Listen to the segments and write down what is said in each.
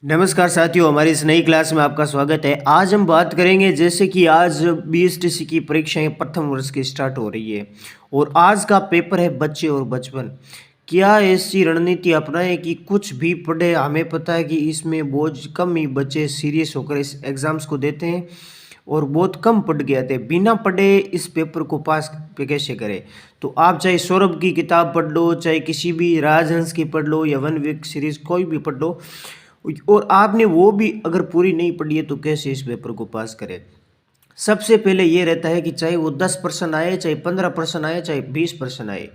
नमस्कार साथियों, हमारी इस नई क्लास में आपका स्वागत है। आज हम बात करेंगे जैसे कि आज बीएसटीसी की परीक्षाएं प्रथम वर्ष की स्टार्ट हो रही है और आज का पेपर है बच्चे और बचपन। क्या ऐसी रणनीति अपनाएं कि कुछ भी पढ़े? हमें पता है कि इसमें बोझ कम ही बच्चे सीरियस होकर इस एग्ज़ाम्स को देते हैं और बहुत कम पढ़ के आते हैं। बिना पढ़े इस पेपर को पास पे कैसे करें? तो आप चाहे सौरभ की किताब पढ़ लो, चाहे किसी भी राजहंस की पढ़ लो या वन वीक सीरीज़ कोई भी पढ़ लो, और आपने वो भी अगर पूरी नहीं पढ़ी है तो कैसे इस पेपर को पास करें। सबसे पहले ये रहता है कि चाहे वो 10% आए, चाहे 15% आए, चाहे 20% आए,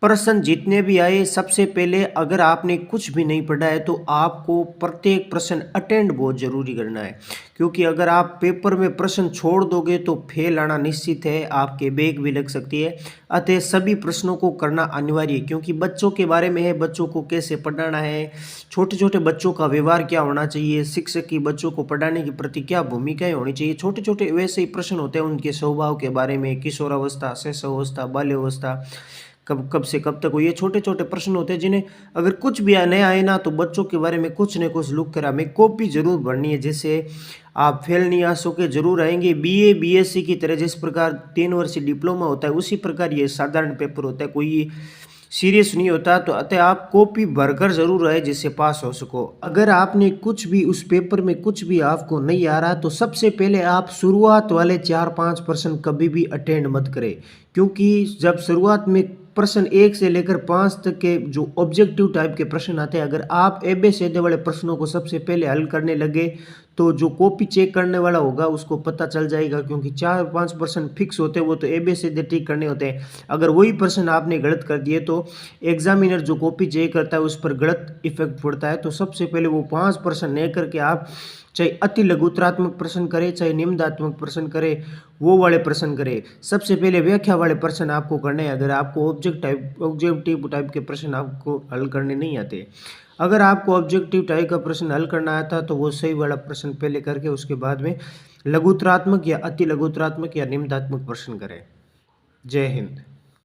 प्रश्न जितने भी आए, सबसे पहले अगर आपने कुछ भी नहीं पढ़ा है तो आपको प्रत्येक प्रश्न अटेंड बहुत ज़रूरी करना है। क्योंकि अगर आप पेपर में प्रश्न छोड़ दोगे तो फेल आना निश्चित है, आपके बैक भी लग सकती है। अतः सभी प्रश्नों को करना अनिवार्य है, क्योंकि बच्चों के बारे में है, बच्चों को कैसे पढ़ाना है, छोटे छोटे बच्चों का व्यवहार क्या होना चाहिए, शिक्षक की बच्चों को पढ़ाने के प्रति क्या भूमिकाएं होनी चाहिए, छोटे छोटे वैसे ही प्रश्न होते हैं उनके स्वभाव के बारे में, किशोरावस्था, शैशवावस्था, बाल्यावस्था, कब कब से कब तक हो, ये छोटे छोटे प्रश्न होते हैं जिन्हें अगर कुछ भी नया आए ना तो बच्चों के बारे में कुछ न कुछ लिख कर हमें कॉपी जरूर भरनी है, जिससे आप फेल नहीं आ सके, जरूर आएंगे। बीए बीएससी की तरह जिस प्रकार 3 वर्षीय डिप्लोमा होता है उसी प्रकार ये साधारण पेपर होता है, कोई सीरियस नहीं होता। तो अतः आप कॉपी भरकर जरूर आए जिससे पास हो सको। अगर आपने कुछ भी उस पेपर में कुछ भी आपको नहीं आ रहा तो सबसे पहले आप शुरुआत वाले 4-5% कभी भी अटेंड मत करें, क्योंकि जब शुरुआत में प्रश्न 1 से लेकर 5 तक के जो ऑब्जेक्टिव टाइप के प्रश्न आते हैं, अगर आप एबीसीडी वाले प्रश्नों को सबसे पहले हल करने लगे तो जो कॉपी चेक करने वाला होगा उसको पता चल जाएगा, क्योंकि 4-5% फिक्स होते हैं, वो तो एबीसीडी ठीक करने होते हैं। अगर वही प्रश्न आपने गलत कर दिए तो एग्जामिनर जो कॉपी चेक करता है उस पर गलत इफेक्ट पड़ता है। तो सबसे पहले वो 5% नहीं करके आप चाहे अति लघुत्रात्मक प्रश्न करें, चाहे निम्नात्मक प्रश्न करें, वो वाले प्रश्न करें। सबसे पहले व्याख्या वाले प्रश्न आपको करने हैं, अगर आपको ऑब्जेक्टिव टाइप के प्रश्न आपको हल करने नहीं आते। अगर आपको ऑब्जेक्टिव टाइप का प्रश्न हल करना आता तो वो सही वाला प्रश्न पहले करके उसके बाद में लघुत्रात्मक या अति लघुत्रात्मक या निम्नात्मक प्रश्न करें। जय हिंद।